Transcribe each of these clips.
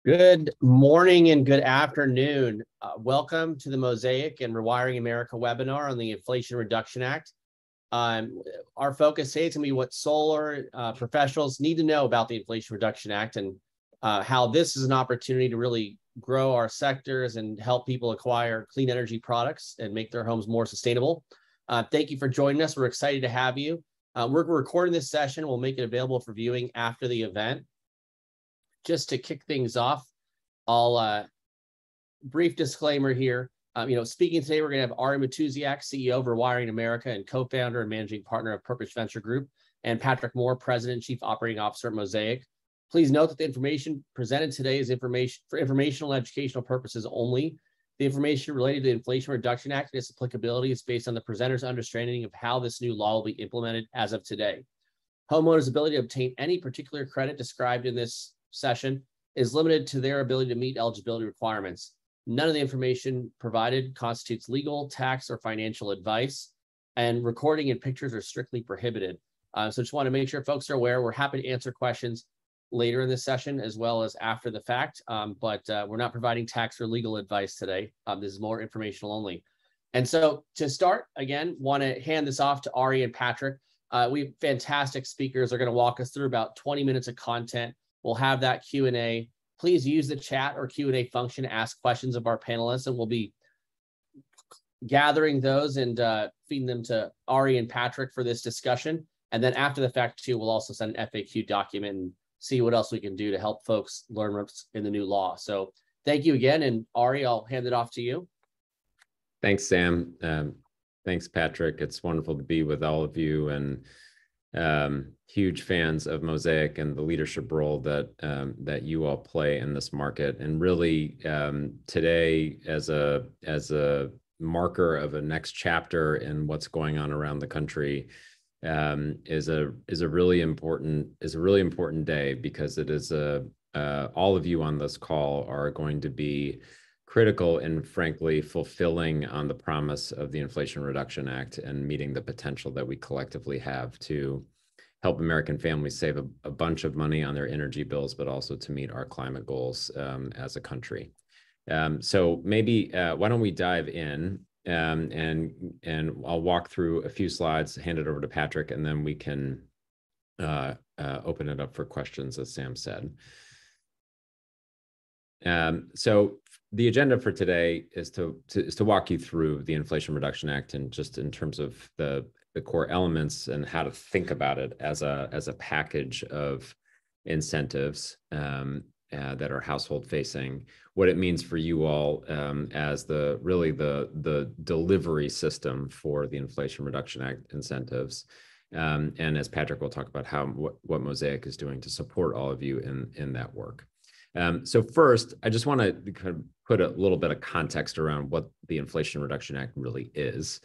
Good morning and good afternoon. Welcome to the Mosaic and Rewiring America webinar on the Inflation Reduction Act. Our focus today is going to be what solar professionals need to know about the Inflation Reduction Act and how this is an opportunity to really grow our sectors and help people acquire clean energy products and make their homes more sustainable. Thank you for joining us. We're excited to have you. We're recording this session. We'll make it available for viewing after the event. Just to kick things off, I'll brief disclaimer here. Speaking today, we're going to have Ari Matusiak, CEO of Rewiring America and co-founder and managing partner of Purpose Venture Group, and Patrick Moore, President and Chief Operating Officer at Mosaic. Please note that the information presented today is information for informational and educational purposes only. The information related to the Inflation Reduction Act and its applicability is based on the presenter's understanding of how this new law will be implemented as of today. Homeowners' ability to obtain any particular credit described in this session is limited to their ability to meet eligibility requirements. None of the information provided constitutes legal, tax, or financial advice, and recording and pictures are strictly prohibited. So just want to make sure folks are aware. We're happy to answer questions later in this session as well as after the fact, but we're not providing tax or legal advice today. This is more informational only. And so to start, again, want to hand this off to Ari and Patrick. We have fantastic speakers. They're going to walk us through about 20 minutes of content. We'll have that Q&A. Please use the chat or Q&A function to ask questions of our panelists, and we'll be gathering those and feeding them to Ari and Patrick for this discussion. And then after the fact, too, we'll also send an FAQ document and see what else we can do to help folks learn what's in the new law. So thank you again. And Ari, I'll hand it off to you. Thanks, Sam. Thanks, Patrick. It's wonderful to be with all of you, and huge fans of Mosaic and the leadership role that you all play in this market. And really, today, as a marker of a next chapter in what's going on around the country, is a really important day, because it is all of you on this call are going to be critical in, frankly, fulfilling on the promise of the Inflation Reduction Act and meeting the potential that we collectively have to help American families save a bunch of money on their energy bills, but also to meet our climate goals as a country. So maybe why don't we dive in, and I'll walk through a few slides, hand it over to Patrick, and then we can open it up for questions, as Sam said. So the agenda for today is to walk you through the Inflation Reduction Act, and just in terms of the core elements and how to think about it as a package of incentives that are household facing, what it means for you all as the delivery system for the Inflation Reduction Act incentives. And as Patrick will talk about what Mosaic is doing to support all of you in that work. So first, I just want to kind of put a little bit of context around what the Inflation Reduction Act really is.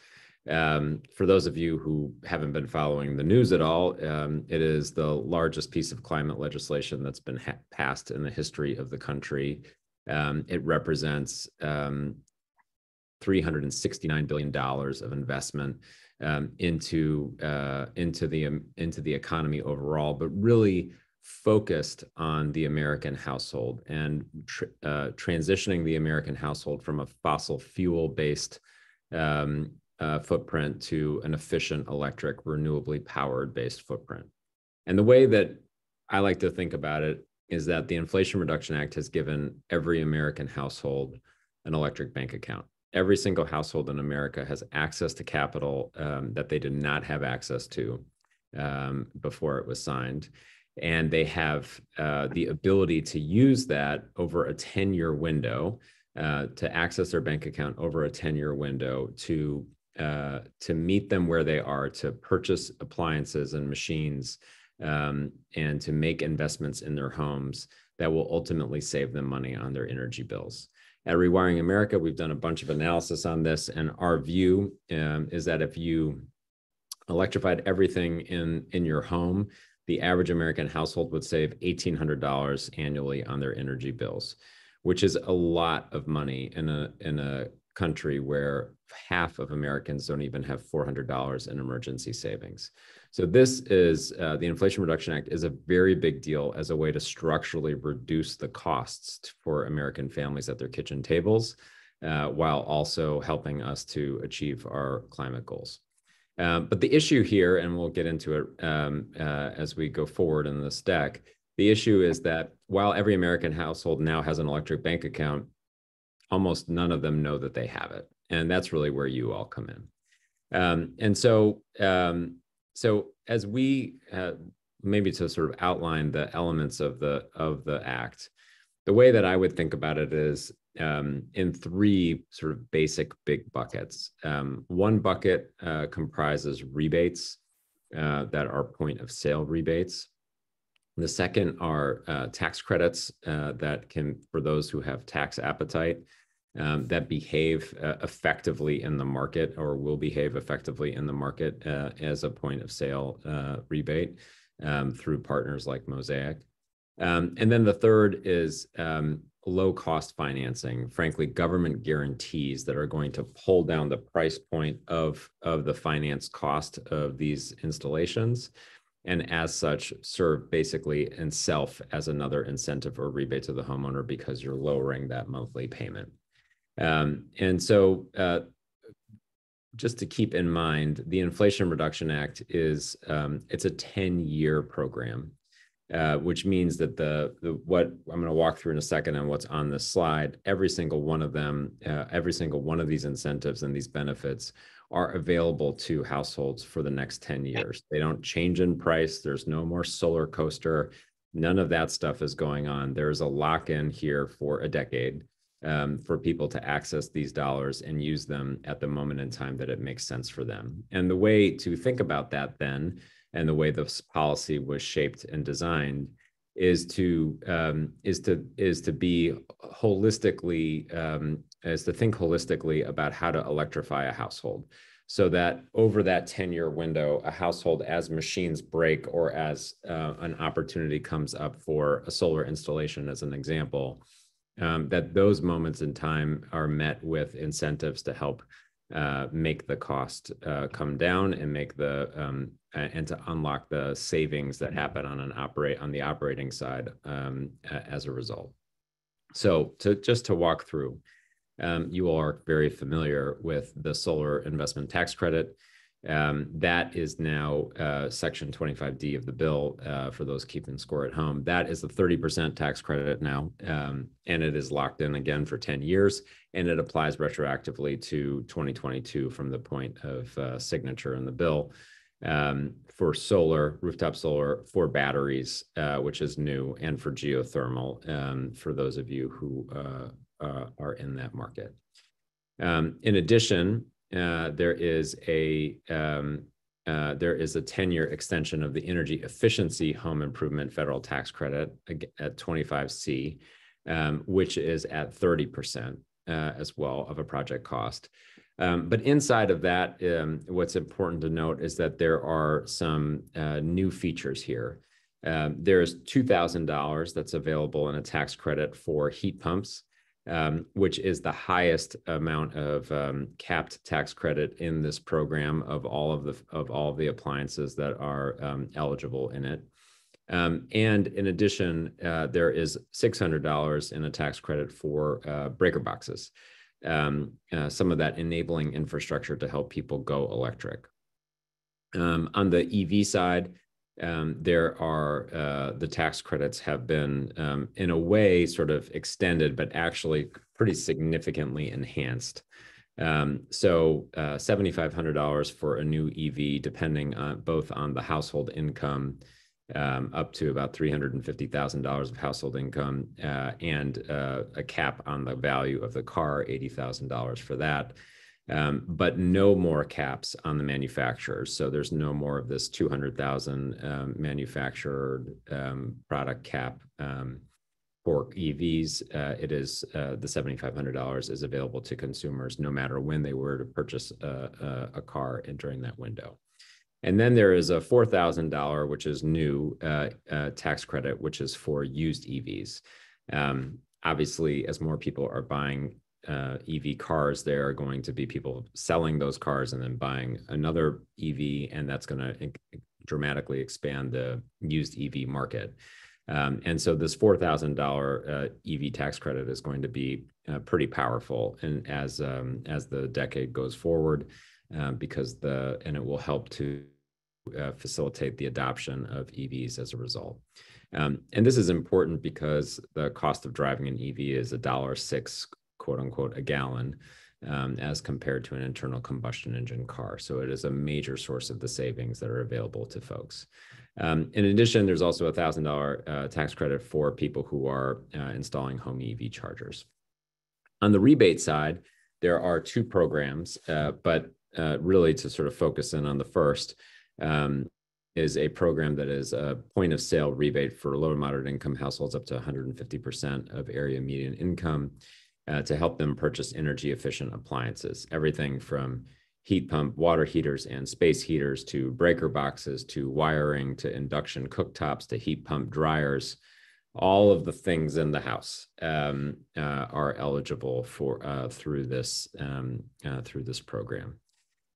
For those of you who haven't been following the news at all, it is the largest piece of climate legislation that's been passed in the history of the country. It represents $369 billion of investment into the economy overall, but really focused on the American household and transitioning the American household from a fossil fuel-based footprint to an efficient electric, renewably powered based footprint. And the way that I like to think about it is that the Inflation Reduction Act has given every American household an electric bank account. Every single household in America has access to capital that they did not have access to before it was signed. And they have the ability to use that over a 10-year window, to access their bank account over a 10-year window to meet them where they are, to purchase appliances and machines, and to make investments in their homes that will ultimately save them money on their energy bills. At Rewiring America, we've done a bunch of analysis on this, and our view is that if you electrified everything in your home, the average American household would save $1,800 annually on their energy bills, which is a lot of money in a country where half of Americans don't even have $400 in emergency savings. So this is the Inflation Reduction Act is a very big deal as a way to structurally reduce the costs for American families at their kitchen tables, while also helping us to achieve our climate goals. But the issue here, and we'll get into it as we go forward in this deck, the issue is that while every American household now has an electric bank account, almost none of them know that they have it. And that's really where you all come in. So as we maybe to sort of outline the elements of the act, the way that I would think about it is in three sort of basic big buckets. One bucket comprises rebates that are point of sale rebates. The second are tax credits that can, for those who have tax appetite, that behave effectively in the market or will behave effectively in the market as a point of sale rebate through partners like Mosaic. And then the third is low cost financing, frankly, government guarantees that are going to pull down the price point of the finance cost of these installations. And as such, serve basically in self as another incentive or rebate to the homeowner because you're lowering that monthly payment. And so just to keep in mind, the Inflation Reduction Act is it's a 10-year program, which means that what I'm going to walk through in a second and what's on this slide, every single one of them, every single one of these incentives and these benefits are available to households for the next 10 years. They don't change in price. There's no more solar coaster. None of that stuff is going on. There's a lock-in here for a decade for people to access these dollars and use them at the moment in time that it makes sense for them. And the way to think about that then, and the way this policy was shaped and designed, is to be holistically, is to think holistically about how to electrify a household, so that over that 10-year window, a household, as machines break or as an opportunity comes up for a solar installation, as an example, that those moments in time are met with incentives to help make the cost come down and make the and to unlock the savings that happen on the operating side as a result. So just to walk through, you all are very familiar with the solar investment tax credit. That is now Section 25D of the bill for those keeping score at home. That is a 30% tax credit now, and it is locked in again for 10 years, and it applies retroactively to 2022 from the point of signature in the bill for solar, rooftop solar, for batteries, which is new, and for geothermal for those of you who are in that market. In addition, there is a 10-year extension of the energy efficiency home improvement federal tax credit at 25C, which is at 30% as well of a project cost. But inside of that, what's important to note is that there are some new features here. There's $2,000 that's available in a tax credit for heat pumps, which is the highest amount of capped tax credit in this program of all of the appliances that are eligible in it. And in addition, there is $600 in a tax credit for breaker boxes, some of that enabling infrastructure to help people go electric. On the EV side, there are the tax credits have been in a way sort of extended, but actually pretty significantly enhanced. So $7,500 for a new EV, depending on both on the household income, up to about $350,000 of household income, and a cap on the value of the car, $80,000 for that. But no more caps on the manufacturers. So there's no more of this 200,000 manufactured product cap for EVs. It is the $7,500 is available to consumers no matter when they were to purchase a car during that window. And then there is a $4,000, which is new tax credit, which is for used EVs. Obviously, as more people are buying EV cars, there are going to be people selling those cars and then buying another EV, and that's going to dramatically expand the used EV market. And so this $4,000 EV tax credit is going to be pretty powerful, and as the decade goes forward, because it will help to facilitate the adoption of EVs as a result. And this is important because the cost of driving an EV is $1.06, quote unquote, a gallon, as compared to an internal combustion engine car. So it is a major source of the savings that are available to folks. In addition, there's also a $1,000 tax credit for people who are installing home EV chargers. On the rebate side, there are two programs, but really to sort of focus in on the first, is a program that is a point of sale rebate for low and moderate income households up to 150% of area median income, to help them purchase energy efficient appliances, everything from heat pump water heaters and space heaters to breaker boxes to wiring to induction cooktops to heat pump dryers. All of the things in the house are eligible for through this program.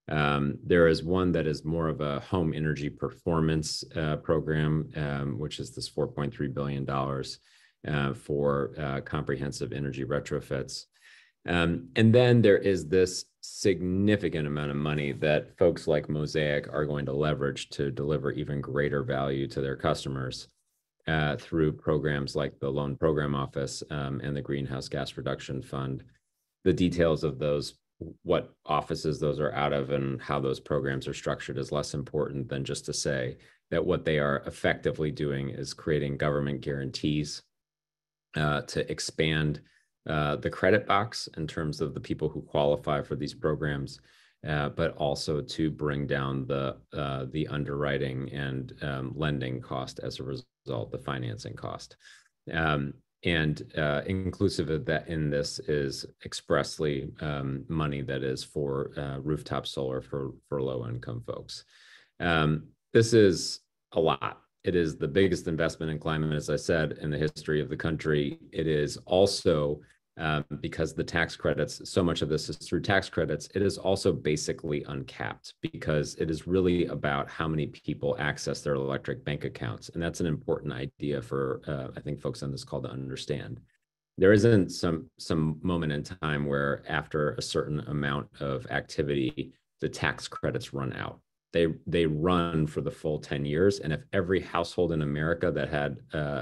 There is one that is more of a home energy performance program, which is this $4.3 billion for comprehensive energy retrofits. And then there is this significant amount of money that folks like Mosaic are going to leverage to deliver even greater value to their customers through programs like the Loan Program Office and the Greenhouse Gas Reduction Fund. The details of those, what offices those are out of and how those programs are structured, is less important than just to say that what they are effectively doing is creating government guarantees to expand the credit box in terms of the people who qualify for these programs, but also to bring down the underwriting and lending cost as a result, the financing cost. And inclusive of that in this is expressly money that is for rooftop solar for low-income folks. This is a lot. It is the biggest investment in climate, as I said, in the history of the country. It is also, because the tax credits, so much of this is through tax credits, it is also basically uncapped because it is really about how many people access their electric bank accounts. And that's an important idea for, I think, folks on this call to understand. There isn't some moment in time where after a certain amount of activity, the tax credits run out. They run for the full 10 years. And if every household in America that had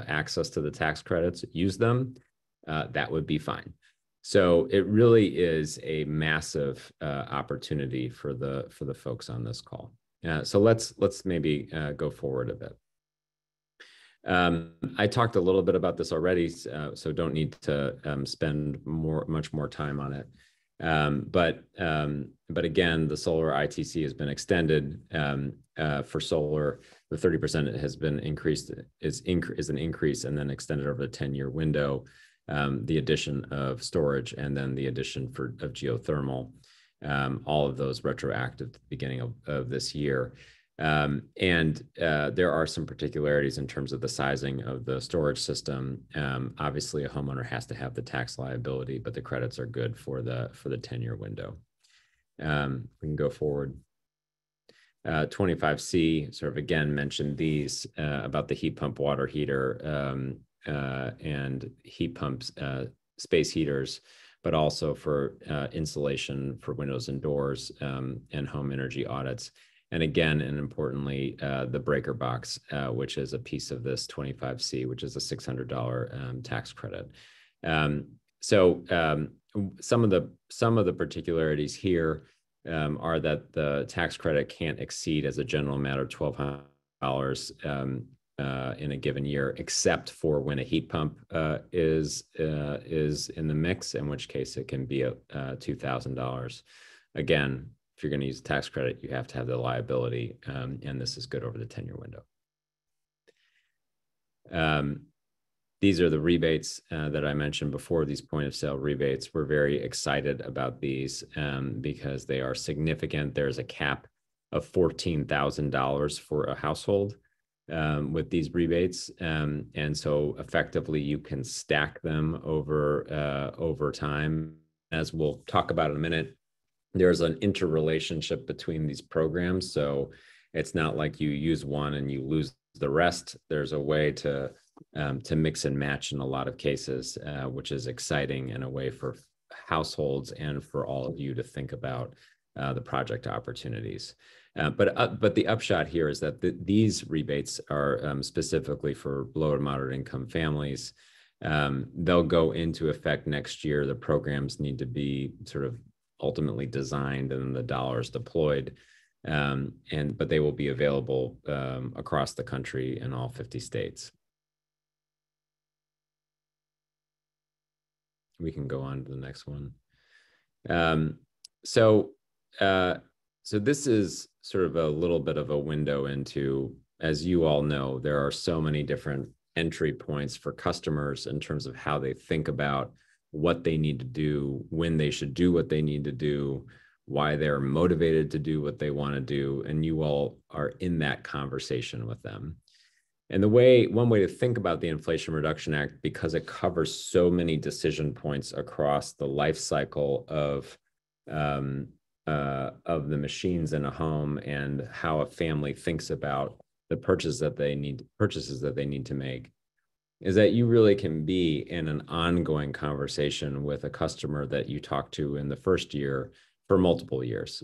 access to the tax credits used them, that would be fine. So it really is a massive opportunity for the folks on this call. So let's maybe go forward a bit. I talked a little bit about this already, so don't need to spend much more time on it. But again, the solar ITC has been extended for solar. The 30% has been increased, is an increase and then extended over a 10-year window. The addition of storage and then the addition of geothermal, all of those retroactive to the beginning of this year. And there are some particularities in terms of the sizing of the storage system. Obviously, a homeowner has to have the tax liability, but the credits are good for the 10-year window. We can go forward. 25C sort of again mentioned these about the heat pump water heater and heat pumps, space heaters, but also for insulation for windows and doors and home energy audits. And again, and importantly, the breaker box, which is a piece of this 25C, which is a $600 tax credit. So some of the particularities here are that the tax credit can't exceed, as a general matter, $1,200 in a given year, except for when a heat pump is in the mix, in which case it can be $2,000. Again, if you're going to use a tax credit, you have to have the liability, and this is good over the 10-year window. These are the rebates that I mentioned before, these point of sale rebates. We're very excited about these because they are significant. There's a cap of $14,000 for a household with these rebates. And so effectively you can stack them over time. As we'll talk about in a minute, there's an interrelationship between these programs. So It's not like you use one and you lose the rest. There's a way to mix and match in a lot of cases, which is exciting in a way for households and for all of you to think about the project opportunities. But the upshot here is that these rebates are specifically for low to moderate income families. They'll go into effect next year. The programs need to be sort of ultimately designed and the dollars deployed. But they will be available across the country in all 50 states. We can go on to the next one. So this is sort of a little bit of a window into, as you all know, there are so many different entry points for customers in terms of how they think about what they need to do, when they should do what they need to do, why they're motivated to do what they want to do, and you all are in that conversation with them. And one way to think about the Inflation Reduction Act, because it covers so many decision points across the life cycle of the machines in a home and how a family thinks about the purchases that they need to make, is that you really can be in an ongoing conversation with a customer that you talk to in the first year for multiple years,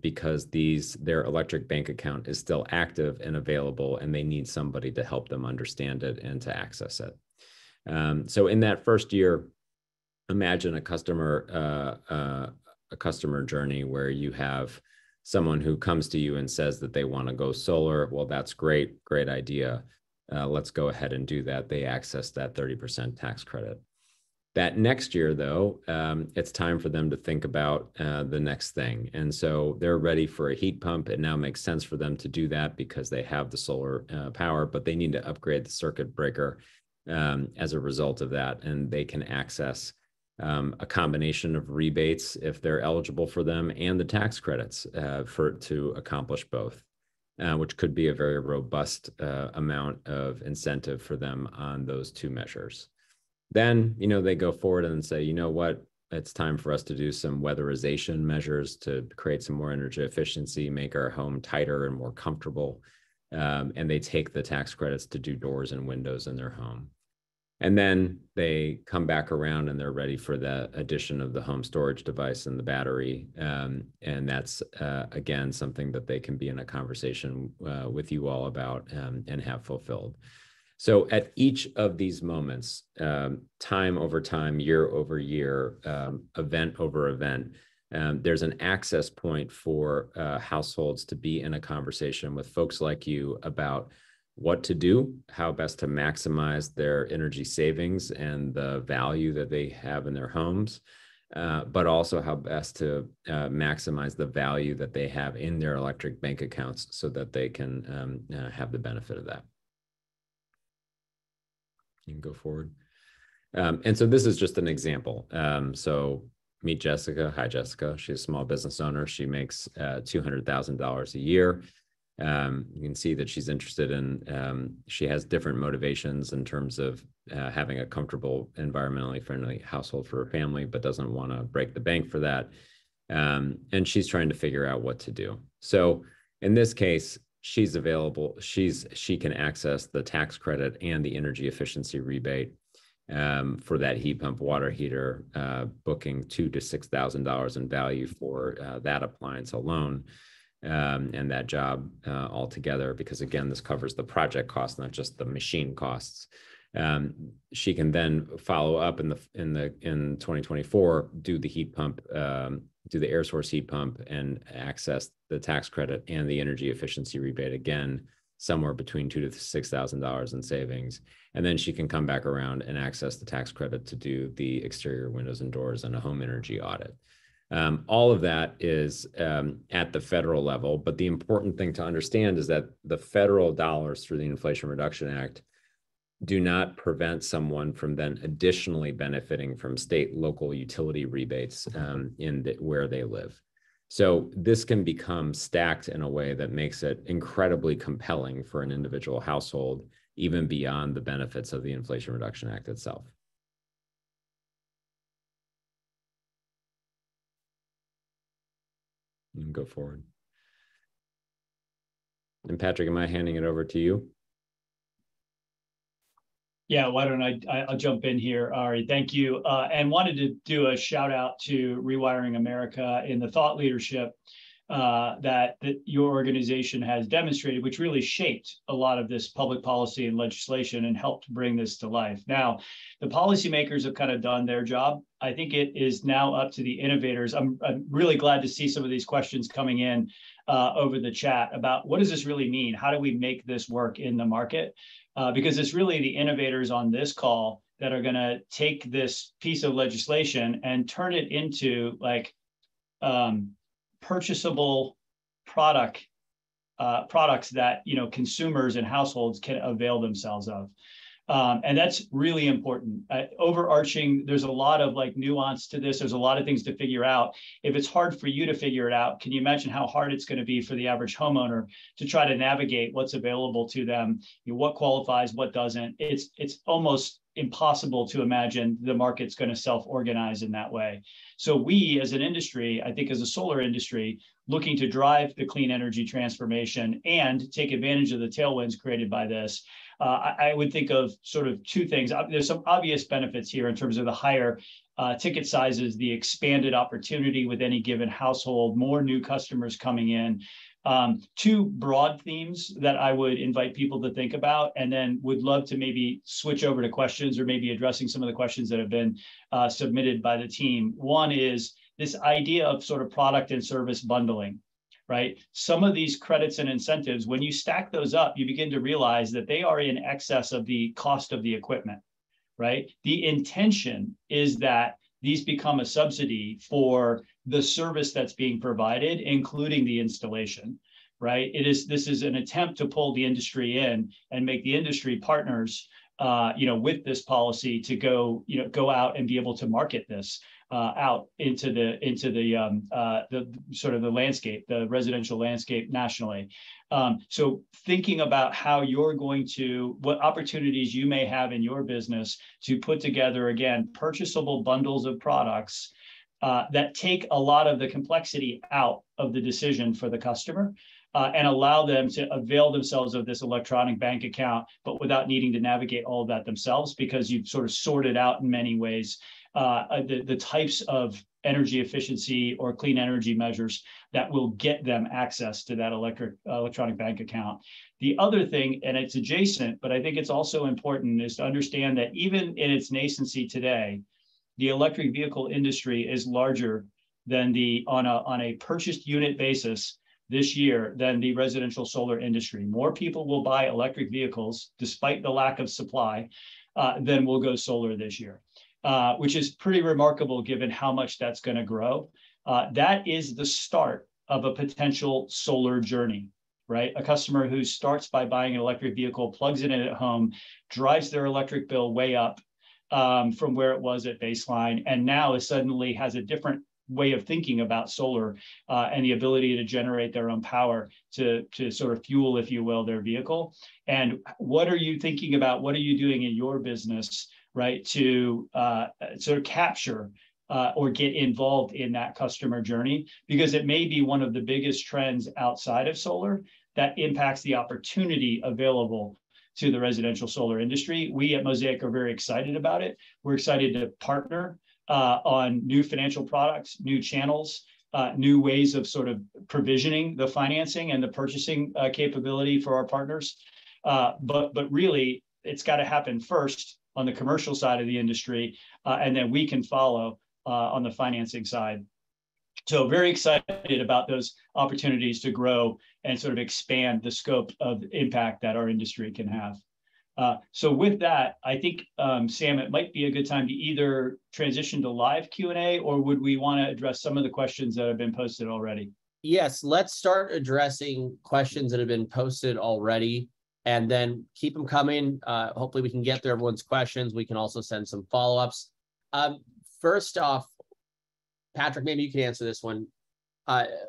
because their electric bank account is still active and available, and they need somebody to help them understand it and to access it. So in that first year, imagine a customer journey where you have someone who comes to you and says that they want to go solar. Well, that's great idea. Let's go ahead and do that. They access that 30% tax credit. That next year, though, it's time for them to think about the next thing. And so they're ready for a heat pump. It now makes sense for them to do that because they have the solar power, but they need to upgrade the circuit breaker as a result of that. And they can access a combination of rebates if they're eligible for them and the tax credits to accomplish both, which could be a very robust amount of incentive for them on those two measures. Then, they go forward and say, you know what, it's time for us to do some weatherization measures to create some more energy efficiency, make our home tighter and more comfortable. And they take the tax credits to do doors and windows in their home. And then they come back around and they're ready for the addition of the home storage device and the battery. And that's, again, something that they can be in a conversation with you all about and have fulfilled. So at each of these moments, time over time, year over year, event over event, there's an access point for households to be in a conversation with folks like you about what to do, how best to maximize their energy savings and the value that they have in their homes, but also how best to maximize the value that they have in their electric bank accounts so that they can have the benefit of that. You can go forward. And so this is just an example. So meet Jessica. Hi, Jessica. She's a small business owner. She makes $200,000 a year. You can see that she's interested in, she has different motivations in terms of having a comfortable, environmentally friendly household for her family, but doesn't want to break the bank for that. And she's trying to figure out what to do. So in this case, she's available. She can access the tax credit and the energy efficiency rebate for that heat pump water heater, booking $2,000 to $6,000 in value for that appliance alone. And that job altogether, because again, this covers the project costs, not just the machine costs. She can then follow up in 2024, do the heat pump, do the air source heat pump, and access the tax credit and the energy efficiency rebate again, somewhere between $2,000 to $6,000 in savings. And then she can come back around and access the tax credit to do the exterior windows and doors and a home energy audit. All of that is at the federal level, but the important thing to understand is that the federal dollars through the Inflation Reduction Act do not prevent someone from then additionally benefiting from state local utility rebates where they live. So this can become stacked in a way that makes it incredibly compelling for an individual household, even beyond the benefits of the Inflation Reduction Act itself. You can go forward. And Patrick, am I handing it over to you? Yeah, why don't I'll jump in here, Ari. Thank you. And wanted to do a shout out to Rewiring America in the thought leadership that your organization has demonstrated, which really shaped a lot of this public policy and legislation and helped bring this to life. Now, the policymakers have kind of done their job. I think it is now up to the innovators. I'm really glad to see some of these questions coming in over the chat about what does this really mean? How do we make this work in the market? Because it's really the innovators on this call that are going to take this piece of legislation and turn it into like purchasable products that consumers and households can avail themselves of. And that's really important. Overarching, there's a lot of like nuance to this. There's a lot of things to figure out. If it's hard for you to figure it out, can you imagine how hard it's going to be for the average homeowner to try to navigate what's available to them, what qualifies, what doesn't? It's almost impossible to imagine the market's going to self-organize in that way. So we as an industry, I think as a solar industry, looking to drive the clean energy transformation and take advantage of the tailwinds created by this, I would think of sort of two things. There's some obvious benefits here in terms of the higher ticket sizes, the expanded opportunity with any given household, more new customers coming in. Two broad themes that I would invite people to think about, and then would love to maybe switch over to questions or maybe addressing some of the questions that have been submitted by the team. One is this idea of sort of product and service bundling. Right? Some of these credits and incentives, when you stack those up, you begin to realize that they are in excess of the cost of the equipment, right? The intention is that these become a subsidy for the service that's being provided, including the installation, right? This is an attempt to pull the industry in and make the industry partners, with this policy to go out and be able to market this out into the sort of the landscape, the residential landscape nationally. So thinking about how you're what opportunities you may have in your business to put together, again, purchasable bundles of products that take a lot of the complexity out of the decision for the customer. And allow them to avail themselves of this electronic bank account, but without needing to navigate all of that themselves, because you've sort of sorted out in many ways the types of energy efficiency or clean energy measures that will get them access to that electronic bank account. The other thing, and it's adjacent, but I think it's also important, is to understand that even in its nascency today, the electric vehicle industry is larger than on a purchased unit basis this year than the residential solar industry. More people will buy electric vehicles, despite the lack of supply, than will go solar this year, which is pretty remarkable given how much that's going to grow. That is the start of a potential solar journey, right? A customer who starts by buying an electric vehicle, plugs it in at home, drives their electric bill way up from where it was at baseline, and now suddenly has a different way of thinking about solar and the ability to generate their own power to sort of fuel, if you will, their vehicle. And what are you thinking about? What are you doing in your business, right, to sort of capture or get involved in that customer journey? Because it may be one of the biggest trends outside of solar that impacts the opportunity available to the residential solar industry. We at Mosaic are very excited about it. We're excited to partner on new financial products, new channels, new ways of sort of provisioning the financing and the purchasing capability for our partners. But really, it's got to happen first on the commercial side of the industry, and then we can follow on the financing side. So very excited about those opportunities to grow and sort of expand the scope of impact that our industry can have. So with that, I think, Sam, it might be a good time to either transition to live Q&A, or would we want to address some of the questions that have been posted already? Yes, let's start addressing questions that have been posted already, and then keep them coming. Hopefully we can get through everyone's questions. We can also send some follow-ups. First off, Patrick, maybe you can answer this one.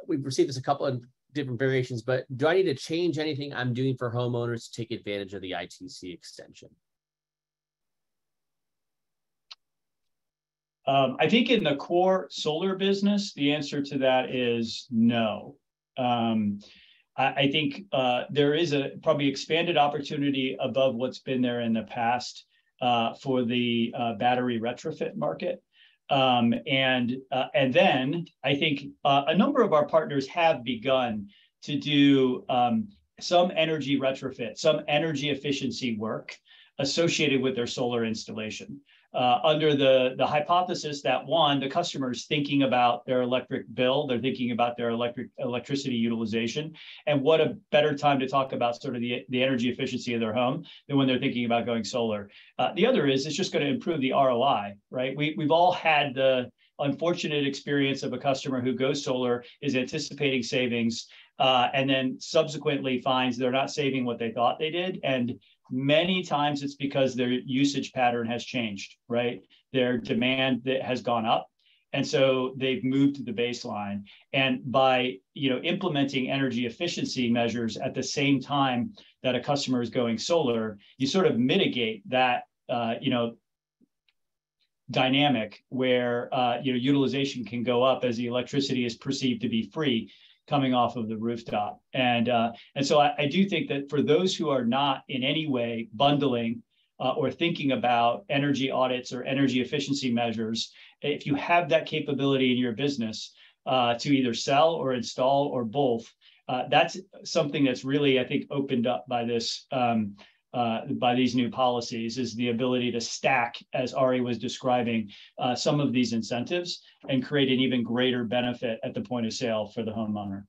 We've received this a couple of different variations, but do I need to change anything I'm doing for homeowners to take advantage of the ITC extension? I think in the core solar business, the answer to that is no. I think there is a probably expanded opportunity above what's been there in the past for the battery retrofit market. And then I think a number of our partners have begun to do some energy retrofit, some energy efficiency work associated with their solar installation. Under the hypothesis that, one, the customer is thinking about their electric bill, they're thinking about their electricity utilization, and what a better time to talk about sort of the energy efficiency of their home than when they're thinking about going solar. The other is it's just going to improve the ROI, right? We've all had the unfortunate experience of a customer who goes solar, is anticipating savings, and then subsequently finds they're not saving what they thought they did. And many times it's because their usage pattern has changed, right? Their demand that has gone up. And so they've moved to the baseline. And by implementing energy efficiency measures at the same time that a customer is going solar, you sort of mitigate that dynamic where utilization can go up as the electricity is perceived to be free coming off of the rooftop. And so I do think that for those who are not in any way bundling or thinking about energy audits or energy efficiency measures, if you have that capability in your business to either sell or install or both, that's something that's really, I think, opened up by this by these new policies, is the ability to stack, as Ari was describing, some of these incentives and create an even greater benefit at the point of sale for the homeowner.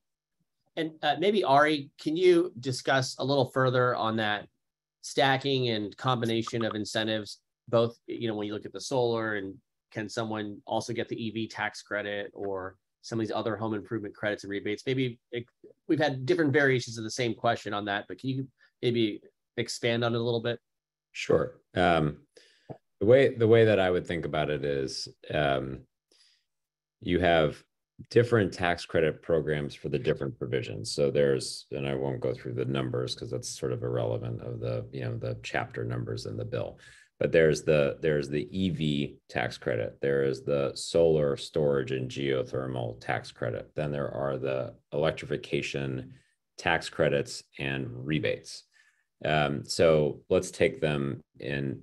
And maybe Ari, can you discuss a little further on that stacking and combination of incentives, both, when you look at the solar, and can someone also get the EV tax credit or some of these other home improvement credits and rebates? Maybe we've had different variations of the same question on that, but can you maybe expand on it a little bit? Sure. The way that I would think about it is you have different tax credit programs for the different provisions. So and I won't go through the numbers because that's sort of irrelevant of the chapter numbers in the bill. But there's the EV tax credit. There is the solar storage and geothermal tax credit. Then there are the electrification tax credits and rebates. So let's take them in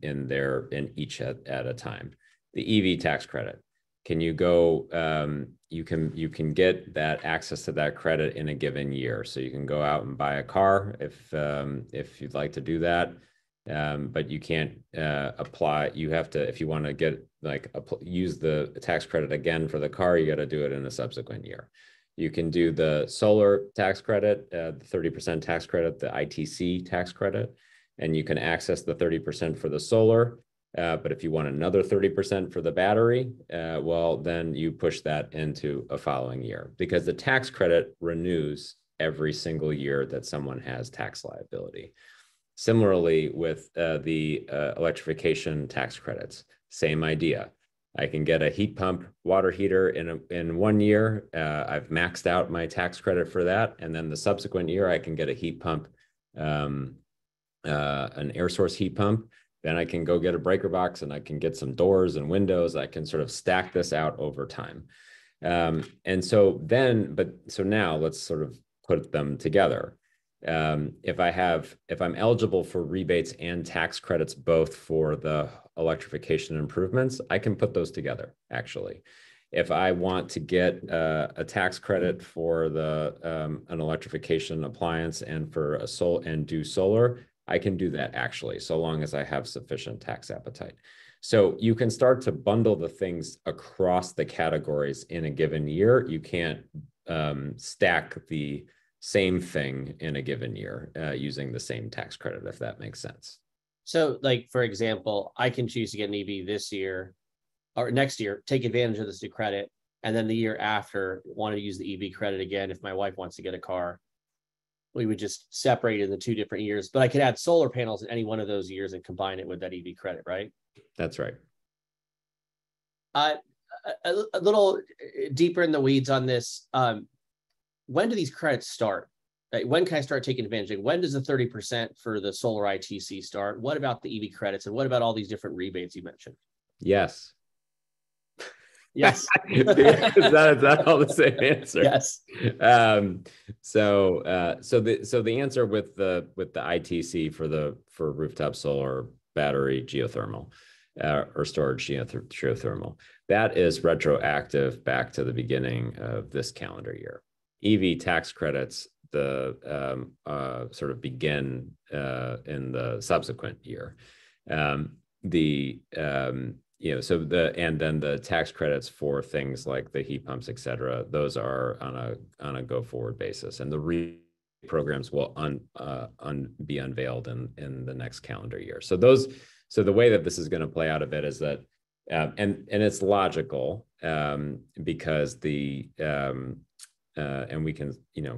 each at a time. The EV tax credit. Can you go? You can get that access to that credit in a given year. So you can go out and buy a car if you'd like to do that, but you can't apply. You have to, if you want to use the tax credit again for the car, you got to do it in a subsequent year. You can do the solar tax credit, the 30% tax credit, the ITC tax credit, and you can access the 30% for the solar. But if you want another 30% for the battery, well, then you push that into a following year, because the tax credit renews every single year that someone has tax liability. Similarly, with the electrification tax credits, same idea. I can get a heat pump water heater in 1 year. I've maxed out my tax credit for that. And then the subsequent year, I can get a heat pump, an air source heat pump. Then I can go get a breaker box and I can get some doors and windows. I can sort of stack this out over time. So now let's sort of put them together. If I'm eligible for rebates and tax credits, both for the electrification improvements, I can put those together, actually. If I want to get a tax credit for an electrification appliance and for do solar, I can do that, actually, so long as I have sufficient tax appetite. So you can start to bundle the things across the categories in a given year. You can't stack the same thing in a given year using the same tax credit, if that makes sense. So, for example, I can choose to get an EV this year or next year, take advantage of this new credit, and then the year after want to use the EV credit again if my wife wants to get a car. We would just separate it in the 2 different years, but I could add solar panels in any one of those years and combine it with that EV credit, right? That's right. A little deeper in the weeds on this. When do these credits start? When can I start taking advantage of it? When does the 30% for the solar ITC start? What about the EV credits? And what about all these different rebates you mentioned? Yes. Yes. Is that all the same answer? Yes. So the answer with the ITC for rooftop solar, battery, geothermal, or storage geothermal, that is retroactive back to the beginning of this calendar year. EV tax credits sort of begin in the subsequent year. And then the tax credits for things like the heat pumps, et cetera, those are on a go forward basis, and the programs will be unveiled in the next calendar year. So the way that this is going to play out a bit is that, and it's logical, because and we can,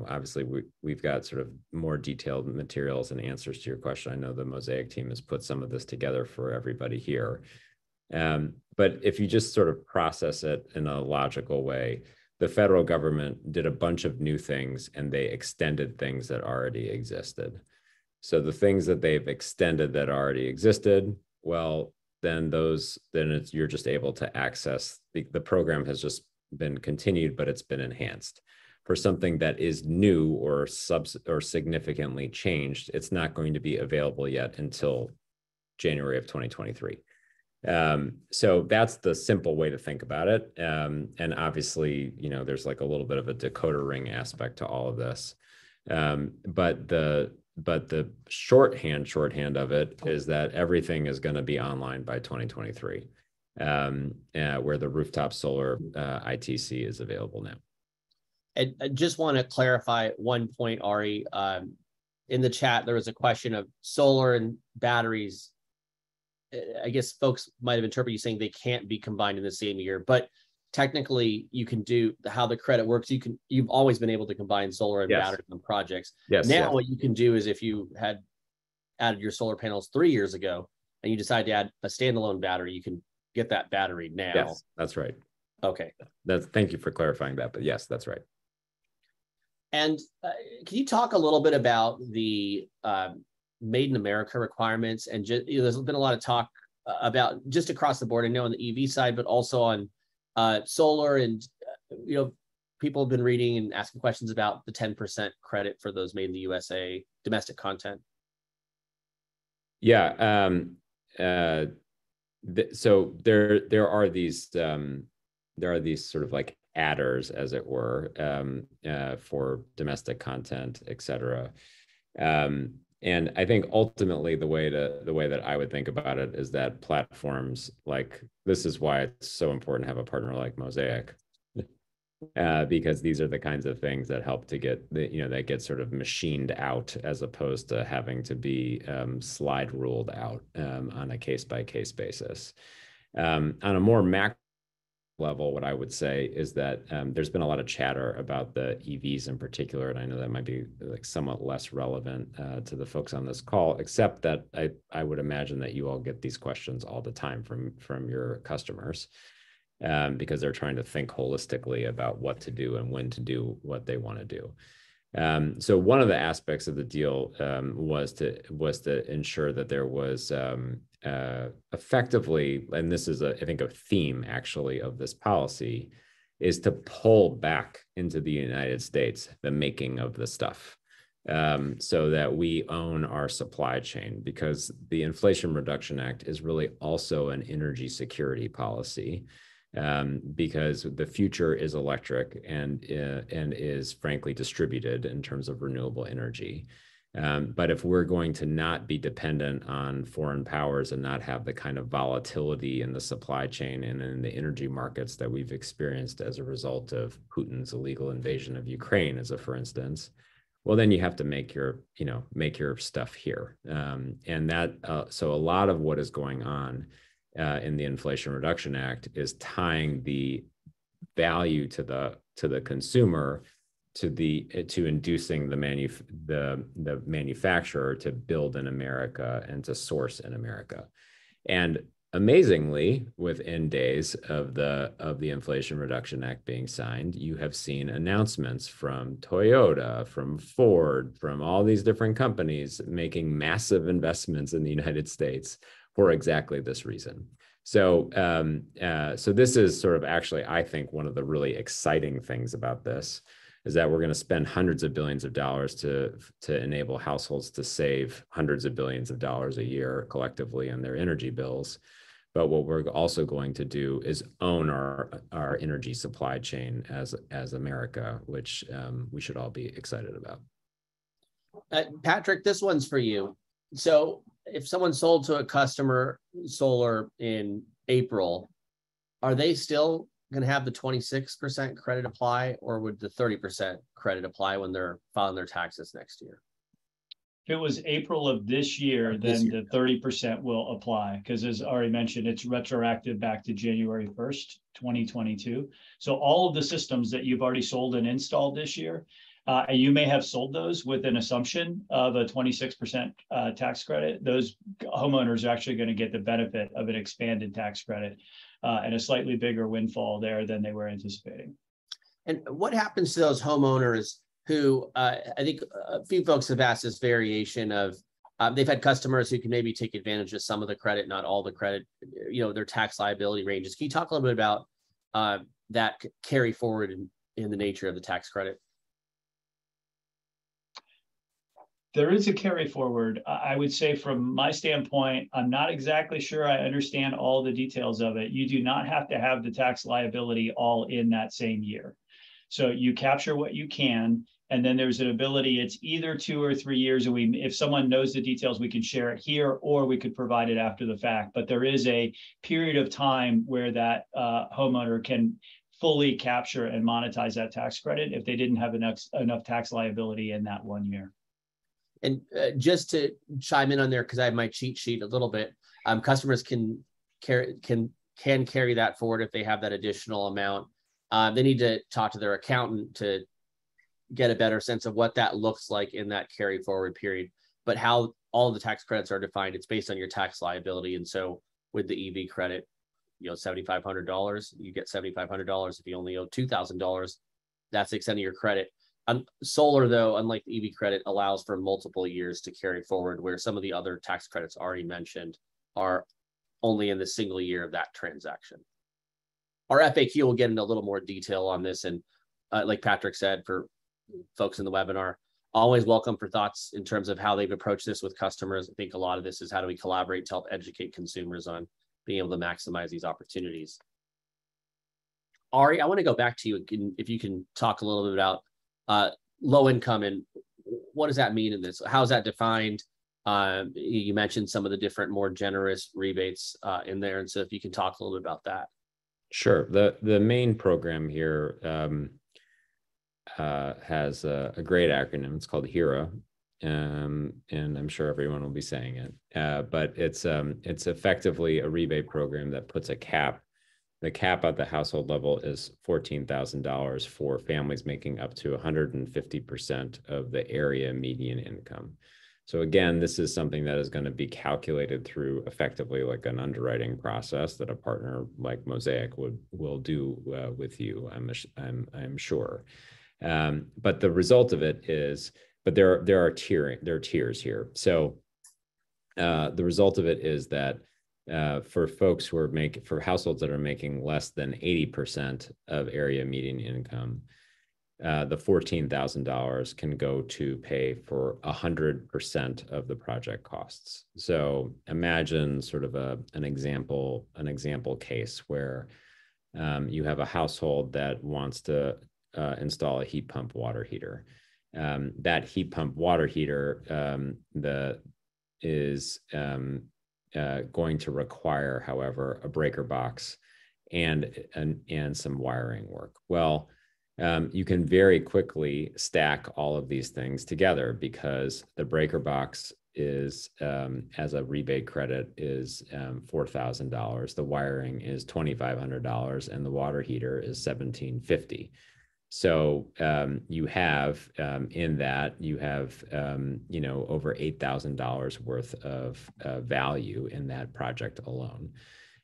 obviously we've got sort of more detailed materials and answers to your question. I know the Mosaic team has put some of this together for everybody here. But if you just sort of process it in a logical way, the federal government did a bunch of new things and they extended things that already existed. So the things that they've extended that already existed, well, then you're just able to access, the program has just been continued, but it's been enhanced. For something that is new or significantly changed, it's not going to be available yet until January of 2023. So that's the simple way to think about it. And obviously, there's like a little bit of a decoder ring aspect to all of this. But the shorthand of it is that everything is going to be online by 2023, where the rooftop solar ITC is available now. I just want to clarify one point, Ari. In the chat, there was a question of solar and batteries. I guess folks might have interpreted you saying they can't be combined in the same year, but technically you can do how the credit works. You've always been able to combine solar and battery on projects. Yes. Now what you can do is, if you had added your solar panels 3 years ago and you decide to add a standalone battery, you can get that battery now. Yes, that's right. Okay. Thank you for clarifying that, but yes, that's right. And can you talk a little bit about the Made in America requirements? And there's been a lot of talk about just across the board, I know on the EV side, but also on solar, and people have been reading and asking questions about the 10% credit for those made in the USA domestic content. Yeah. So there are these sort of like adders, as it were, for domestic content, et cetera. And I think ultimately the way that I would think about it is that platforms like this is why it's so important to have a partner like Mosaic, because these are the kinds of things that help to get that get sort of machined out, as opposed to having to be slide ruled out on a case by case basis. On a more macro level, what I would say is that there's been a lot of chatter about the EVs in particular, and I know that might be like somewhat less relevant to the folks on this call, except that I would imagine that you all get these questions all the time from your customers, because they're trying to think holistically about what to do and when to do what they want to do. So one of the aspects of the deal was to ensure that there was effectively, and this is I think a theme actually of this policy, is to pull back into the United States the making of the stuff, so that we own our supply chain, because the Inflation Reduction Act is really also an energy security policy. Because the future is electric and is frankly distributed in terms of renewable energy. But if we're going to not be dependent on foreign powers and not have the kind of volatility in the supply chain and in the energy markets that we've experienced as a result of Putin's illegal invasion of Ukraine, as a for instance, well, then you have to make your stuff here. And that so a lot of what is going on in the Inflation Reduction Act is tying the value to the consumer to inducing the manufacturer to build in America and to source in America. And amazingly, within days of the Inflation Reduction Act being signed, you have seen announcements from Toyota, from Ford, from all these different companies making massive investments in the United States for exactly this reason. So, so this is sort of actually, I think, one of the really exciting things about this is that we're going to spend hundreds of billions of dollars to enable households to save hundreds of billions of dollars a year collectively on their energy bills. But what we're also going to do is own our energy supply chain as America, which we should all be excited about. Patrick, this one's for you. So if someone sold to a customer solar in April, are they still going to have the 26% credit apply, or would the 30% credit apply when they're filing their taxes next year? If it was April of this year, then the 30% will apply, because as Ari mentioned, it's retroactive back to January 1st, 2022. So all of the systems that you've already sold and installed this year, and you may have sold those with an assumption of a 26% tax credit, those homeowners are actually going to get the benefit of an expanded tax credit and a slightly bigger windfall there than they were anticipating. And what happens to those homeowners who, I think a few folks have asked this variation of, they've had customers who can maybe take advantage of some of the credit, not all the credit, their tax liability ranges. Can you talk a little bit about that carry forward in the nature of the tax credit? There is a carry forward. I would say from my standpoint, I'm not exactly sure I understand all the details of it. You do not have to have the tax liability all in that same year. So you capture what you can, and then there's an ability, it's either 2 or 3 years, and if someone knows the details, we can share it here, or we could provide it after the fact. But there is a period of time where that homeowner can fully capture and monetize that tax credit if they didn't have enough tax liability in that 1 year. And just to chime in on there, because I have my cheat sheet a little bit, customers can carry that forward if they have that additional amount. They need to talk to their accountant to get a better sense of what that looks like in that carry forward period. But how all of the tax credits are defined, it's based on your tax liability. And so with the EV credit, $7,500, you get $7,500. If you only owe $2,000, that's the extent of your credit. Solar, though, unlike the EV credit, allows for multiple years to carry forward, where some of the other tax credits already mentioned are only in the single year of that transaction. Our FAQ will get into a little more detail on this. And like Patrick said, for folks in the webinar, always welcome for thoughts in terms of how they've approached this with customers. I think a lot of this is how do we collaborate to help educate consumers on being able to maximize these opportunities. Ari, I want to go back to you if you can talk a little bit about low income and what does that mean in this? How is that defined? You mentioned some of the different, more generous rebates in there. And so if you can talk a little bit about that. Sure. The main program here has a great acronym. It's called HERA, and I'm sure everyone will be saying it. But it's effectively a rebate program that puts a cap. The cap at the household level is $14,000 for families making up to 150% of the area median income. So again, this is something that is going to be calculated through effectively like an underwriting process that a partner like Mosaic will do with you, I'm sure. But the result of it is, but there are tiers here. So the result of it is that for folks who are for households that are making less than 80% of area median income, the $14,000 can go to pay for 100% of the project costs. So imagine sort of an example case where you have a household that wants to install a heat pump water heater. That heat pump water heater is going to require, however, a breaker box and some wiring work. Well, you can very quickly stack all of these things together because the breaker box is, as a rebate credit, is $4,000. The wiring is $2,500, and the water heater is $1,750. So you have in that you have over $8,000 worth of value in that project alone.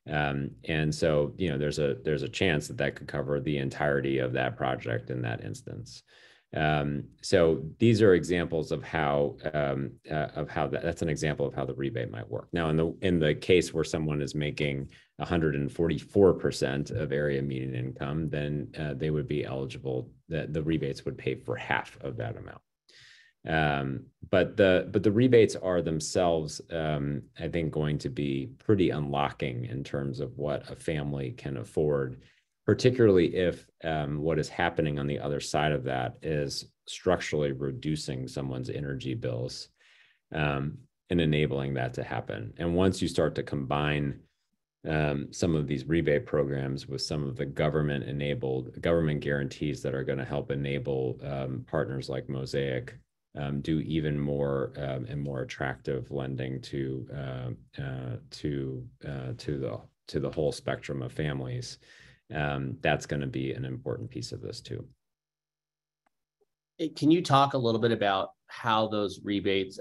And so, there's a chance that could cover the entirety of that project in that instance. So these are examples of how that's an example of how the rebate might work. Now, in the case where someone is making 144% of area median income, then they would be eligible. The rebates would pay for half of that amount. But the rebates are themselves, I think, going to be pretty unlocking in terms of what a family can afford, particularly if what is happening on the other side of that is structurally reducing someone's energy bills and enabling that to happen. And once you start to combine some of these rebate programs with some of the government guarantees that are going to help enable partners like Mosaic do even more and more attractive lending to the whole spectrum of families, that's going to be an important piece of this too. Can you talk a little bit about how those rebates,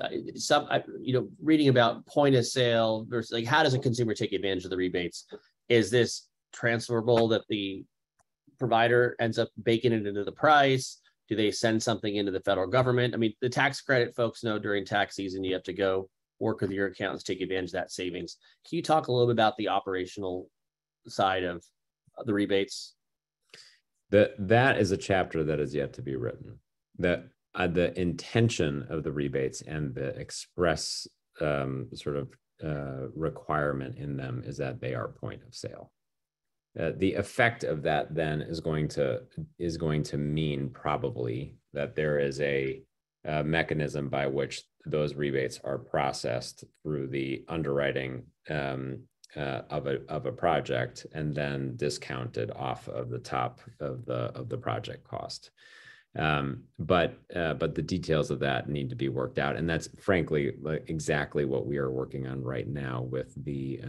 reading about point of sale versus like, how does a consumer take advantage of the rebates? Is this transferable that the provider ends up baking it into the price? Do they send something into the federal government? I mean, the tax credit folks know during tax season, you have to go work with your accountants, take advantage of that savings. Can you talk a little bit about the operational side of the rebates? That is a chapter that is yet to be written. That the intention of the rebates and the express requirement in them is that they are point of sale. The effect of that then is going to mean probably that there is a mechanism by which those rebates are processed through the underwriting of a project and then discounted off of the top of the project cost. But the details of that need to be worked out, and that's frankly exactly what we are working on right now with the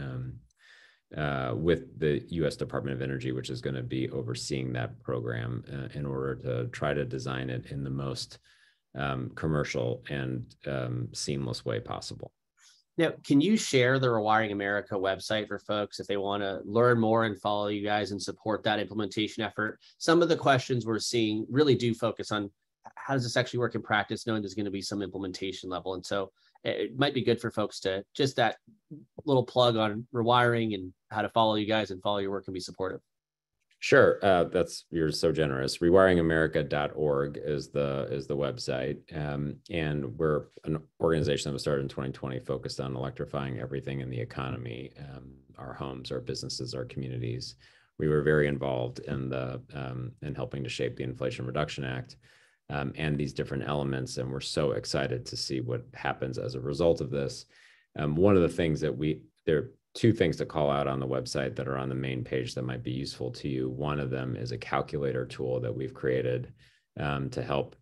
U.S. Department of Energy, which is going to be overseeing that program in order to try to design it in the most commercial and seamless way possible. Now, can you share the Rewiring America website for folks if they want to learn more and follow you guys and support that implementation effort? Some of the questions we're seeing really do focus on how does this actually work in practice, knowing there's going to be some implementation level. And so it might be good for folks to just that little plug on Rewiring and how to follow you guys and follow your work and be supportive. Sure, you're so generous. Rewiringamerica.org is the website, and we're an organization that was started in 2020, focused on electrifying everything in the economy, our homes, our businesses, our communities. We were very involved in helping to shape the Inflation Reduction Act and these different elements, and we're so excited to see what happens as a result of this. One of the things that there are two things to call out on the website that are on the main page that might be useful to you. One of them is a calculator tool that we've created to help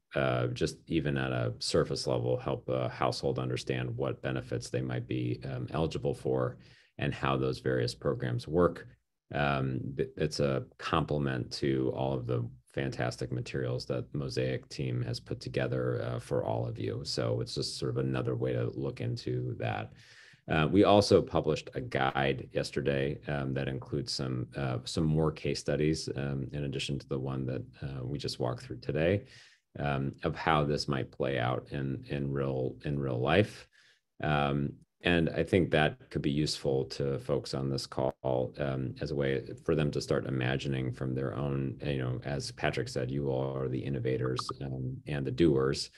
just even at a surface level, help a household understand what benefits they might be eligible for and how those various programs work. It's a complement to all of the fantastic materials that the Mosaic team has put together for all of you. So it's just sort of another way to look into that. We also published a guide yesterday that includes some more case studies in addition to the one that we just walked through today of how this might play out in real life. And I think that could be useful to folks on this call as a way for them to start imagining from their own, as Patrick said, you all are the innovators and the doers.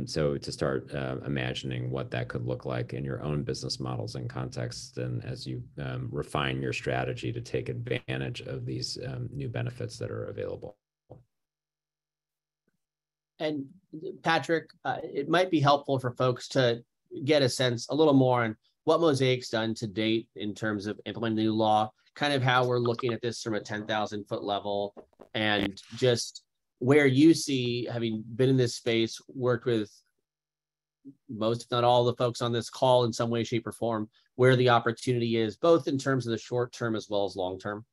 So to start imagining what that could look like in your own business models and contexts, and as you refine your strategy to take advantage of these new benefits that are available. And Patrick, it might be helpful for folks to get a sense a little more on what Mosaic's done to date in terms of implementing the new law, kind of how we're looking at this from a 10,000 foot level, and just where you see, having been in this space, worked with most, if not all, the folks on this call in some way, shape, or form, where the opportunity is, both in terms of the short term as well as long term.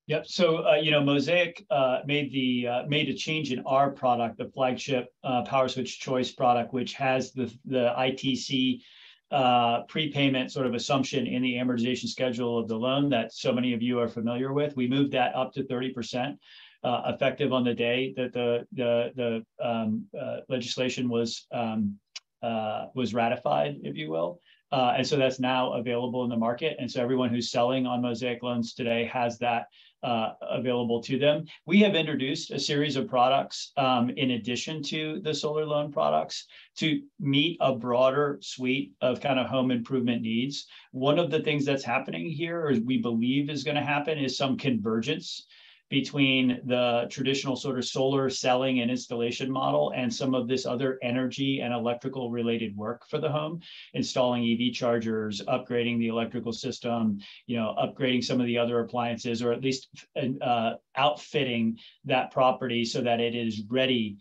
Yep. So, Mosaic made a change in our product, the flagship Power Switch Choice product, which has the ITC prepayment sort of assumption in the amortization schedule of the loan that so many of you are familiar with. We moved that up to 30%. effective on the day that the legislation was ratified, if you will. And so that's now available in the market. And so everyone who's selling on Mosaic loans today has that available to them. We have introduced a series of products in addition to the solar loan products to meet a broader suite of kind of home improvement needs. One of the things that's happening here, or we believe is going to happen, is some convergence between the traditional sort of solar selling and installation model and some of this other energy and electrical related work for the home, installing EV chargers, upgrading the electrical system, upgrading some of the other appliances, or at least outfitting that property so that it is ready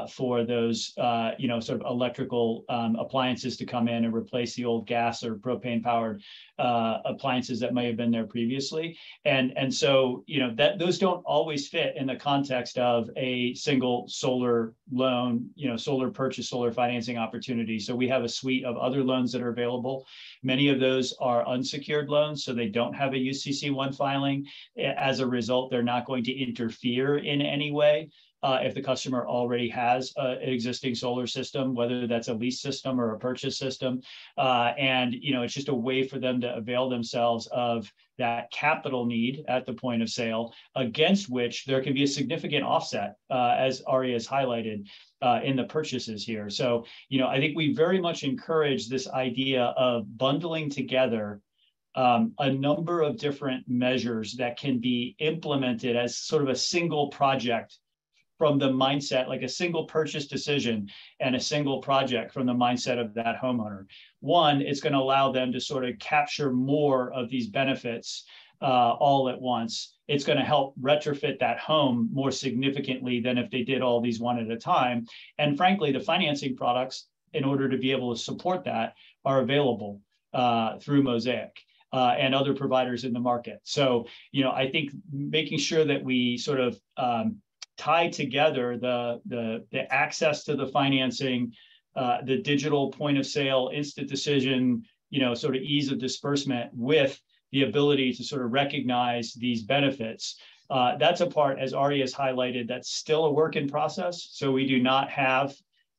for those, sort of electrical appliances to come in and replace the old gas or propane powered appliances that may have been there previously. And so, that those don't always fit in the context of a single solar loan, solar purchase, solar financing opportunity. So we have a suite of other loans that are available. Many of those are unsecured loans, so they don't have a UCC1 filing. As a result, they're not going to interfere in any way if the customer already has an existing solar system, whether that's a lease system or a purchase system. And it's just a way for them to avail themselves of that capital need at the point of sale, against which there can be a significant offset, as Ari has highlighted, in the purchases here. So, I think we very much encourage this idea of bundling together a number of different measures that can be implemented as sort of a single project from the mindset, like a single purchase decision and a single project from the mindset of that homeowner. One, it's going to allow them to sort of capture more of these benefits all at once. It's going to help retrofit that home more significantly than if they did all these one at a time. And frankly, the financing products, in order to be able to support that, are available through Mosaic and other providers in the market. So, I think making sure that we sort of tie together the access to the financing, the digital point of sale, instant decision, sort of ease of disbursement with the ability to sort of recognize these benefits. That's a part, as Ari has highlighted, that's still a work in process. So we do not have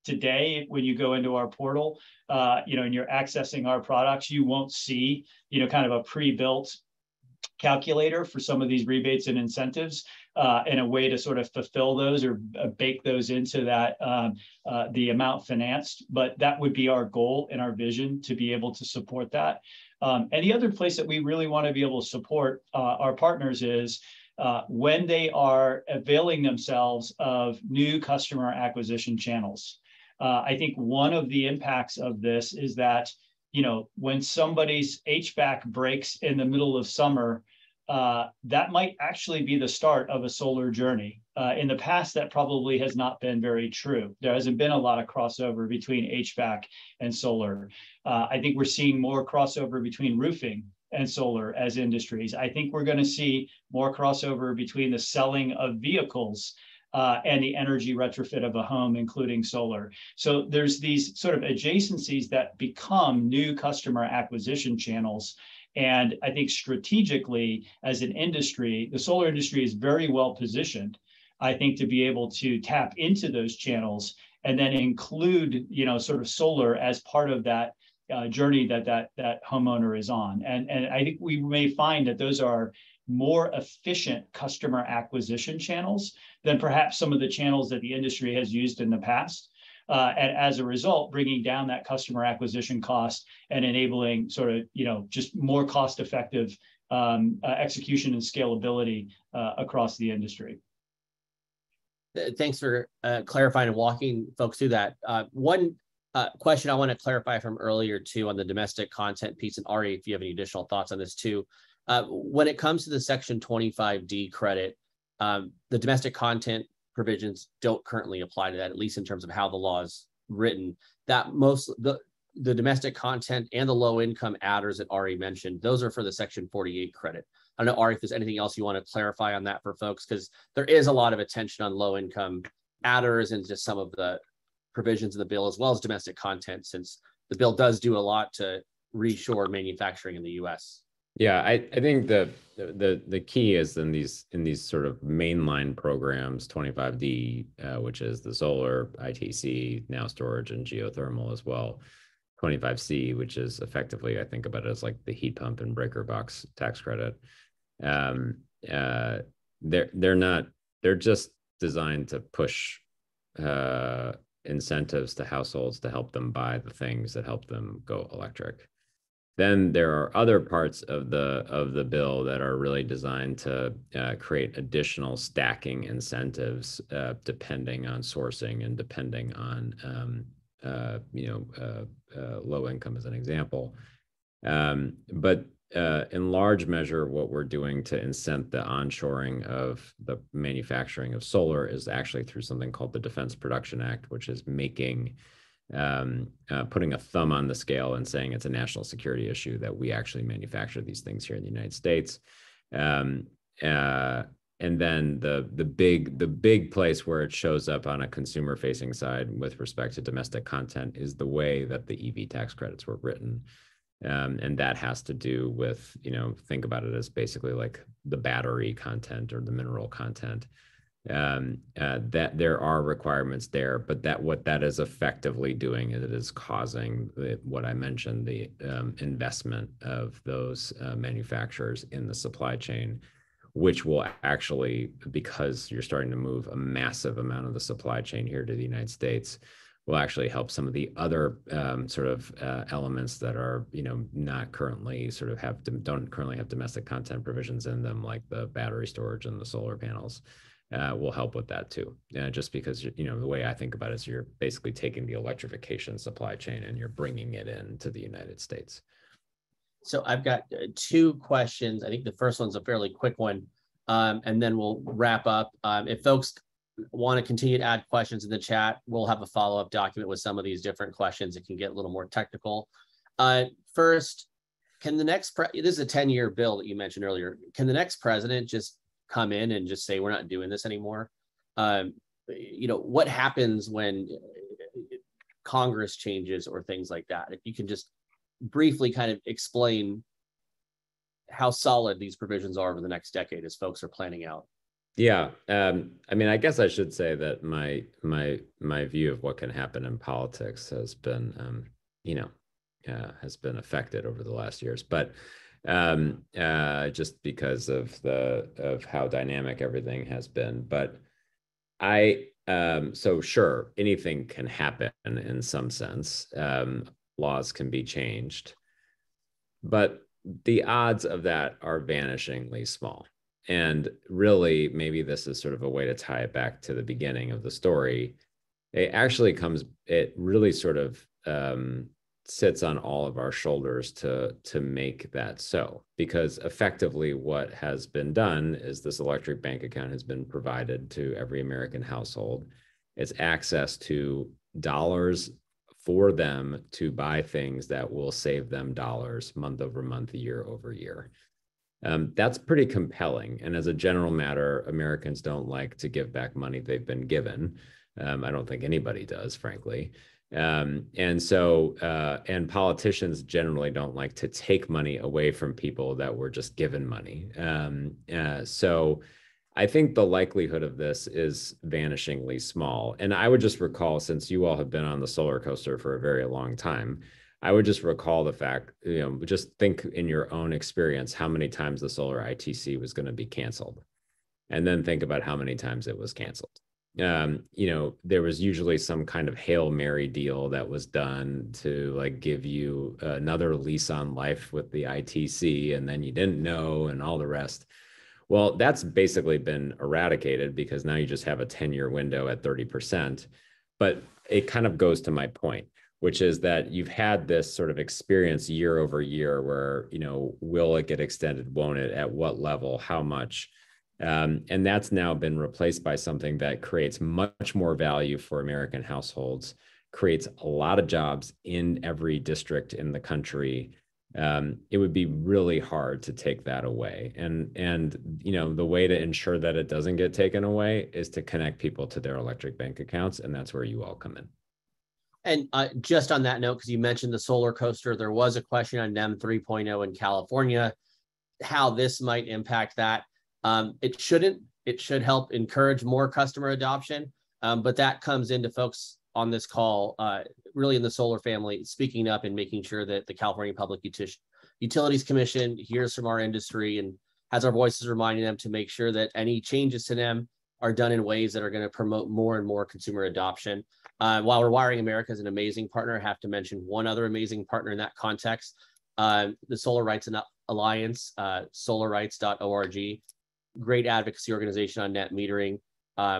today, when you go into our portal, and you're accessing our products, you won't see, kind of a pre-built calculator for some of these rebates and incentives in a way to sort of fulfill those or bake those into that the amount financed. But that would be our goal and our vision, to be able to support that. And the other place that we really want to be able to support our partners is when they are availing themselves of new customer acquisition channels. I think one of the impacts of this is that when somebody's HVAC breaks in the middle of summer, that might actually be the start of a solar journey. In the past, that probably has not been very true. There hasn't been a lot of crossover between HVAC and solar. I think we're seeing more crossover between roofing and solar as industries. I think we're going to see more crossover between the selling of vehicles and the energy retrofit of a home, including solar. So there's these sort of adjacencies that become new customer acquisition channels. And I think strategically, as an industry, the solar industry is very well positioned, I think, to be able to tap into those channels and then include, sort of solar as part of that journey that homeowner is on. And I think we may find that those are more efficient customer acquisition channels than perhaps some of the channels that the industry has used in the past. And as a result, bringing down that customer acquisition cost and enabling sort of, just more cost-effective execution and scalability across the industry. Thanks for clarifying and walking folks through that. One question I want to clarify from earlier too on the domestic content piece, and Ari, if you have any additional thoughts on this too. When it comes to the Section 25D credit, the domestic content provisions don't currently apply to that, at least in terms of how the law is written. That the domestic content and the low income adders that Ari mentioned, those are for the Section 48 credit. I don't know, Ari, if there's anything else you want to clarify on that for folks, because there is a lot of attention on low income adders and just some of the provisions in the bill, as well as domestic content, since the bill does do a lot to reshore manufacturing in the US. Yeah, I think the key is in these sort of mainline programs, 25D, which is the solar, ITC, now storage and geothermal as well. 25C, which is effectively, I think about it as like the heat pump and breaker box tax credit. Um, uh, they're just designed to push incentives to households to help them buy the things that help them go electric. Then there are other parts of the bill that are really designed to create additional stacking incentives depending on sourcing and depending on low income as an example. But in large measure, what we're doing to incent the onshoring of the manufacturing of solar is actually through something called the Defense Production Act, which is making putting a thumb on the scale and saying it's a national security issue that we actually manufacture these things here in the United States. And then the big place where it shows up on a consumer facing side with respect to domestic content is the way that the EV tax credits were written. And that has to do with, think about it as basically like the battery content or the mineral content. That there are requirements there, but what that is effectively doing is it is causing what I mentioned, the investment of those manufacturers in the supply chain, which will actually, because you're starting to move a massive amount of the supply chain here to the United States, will actually help some of the other elements that are, not currently don't currently have domestic content provisions in them, like the battery storage and the solar panels. Will help with that too. Just because, the way I think about it is you're basically taking the electrification supply chain and you're bringing it into the United States. So I've got two questions. I think the first one's a fairly quick one, and then we'll wrap up. If folks want to continue to add questions in the chat, we'll have a follow-up document with some of these different questions. It can get a little more technical. First, can the next, this is a 10-year bill that you mentioned earlier. Can the next president just come in and just say, we're not doing this anymore? What happens when Congress changes or things like that? If you can just briefly kind of explain how solid these provisions are over the next decade as folks are planning out. Yeah. I guess I should say that my view of what can happen in politics has been, has been affected over the last years, but just because of how dynamic everything has been. But so sure, anything can happen in some sense. Laws can be changed, but the odds of that are vanishingly small. And really, maybe this is sort of a way to tie it back to the beginning of the story. It really sort of sits on all of our shoulders to make that so, because effectively what has been done is this electric bank account has been provided to every American household. It's access to dollars for them to buy things that will save them dollars month over month, year over year. That's pretty compelling. And as a general matter, Americans don't like to give back money they've been given. I don't think anybody does, frankly. And politicians generally don't like to take money away from people that were just given money. So I think the likelihood of this is vanishingly small. And I would just recall, since you all have been on the solar coaster for a very long time, I would just recall the fact, just think in your own experience, how many times the solar ITC was going to be canceled. And then think about how many times it was canceled. There was usually some kind of Hail Mary deal that was done to like give you another lease on life with the ITC, and then you didn't know and all the rest. Well, that's basically been eradicated because now you just have a 10-year window at 30%. But it kind of goes to my point, which is that you've had this sort of experience year over year where, will it get extended? Won't it? At what level? How much? And that's now been replaced by something that creates much more value for American households, creates a lot of jobs in every district in the country. It would be really hard to take that away. And the way to ensure that it doesn't get taken away is to connect people to their electric bank accounts. And that's where you all come in. And just on that note, because you mentioned the solar coaster, there was a question on NEM 3.0 in California. how this might impact that. It shouldn't. It should help encourage more customer adoption, but that comes into folks on this call, really in the solar family, speaking up and making sure that the California Public Utilities Commission hears from our industry and has our voices reminding them to make sure that any changes to them are done in ways that are going to promote more and more consumer adoption. While Rewiring America is an amazing partner, I have to mention one other amazing partner in that context, the Solar Rights Alliance, solarrights.org, great advocacy organization on net metering.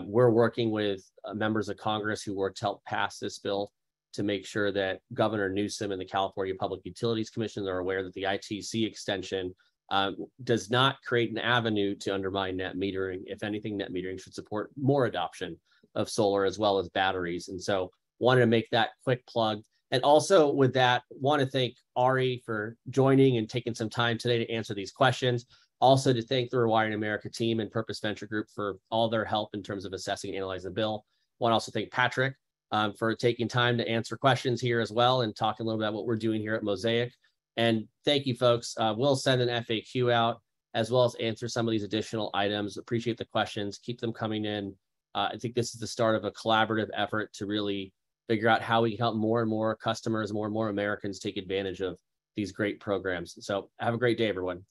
We're working with members of Congress who worked to help pass this bill to make sure that Governor Newsom and the California Public Utilities Commission are aware that the ITC extension does not create an avenue to undermine net metering. If anything, net metering should support more adoption of solar as well as batteries. And so wanted to make that quick plug. And also with that, want to thank Ari for joining and taking some time today to answer these questions. Also to thank the Rewiring America team and Purpose Venture Group for all their help in terms of assessing and analyzing the bill. Want to also thank Patrick for taking time to answer questions here as well and talking a little bit about what we're doing here at Mosaic. And thank you, folks. We'll send an FAQ out as well as answer some of these additional items. Appreciate the questions. Keep them coming in. I think this is the start of a collaborative effort to really figure out how we can help more and more customers, more and more Americans take advantage of these great programs. So have a great day, everyone.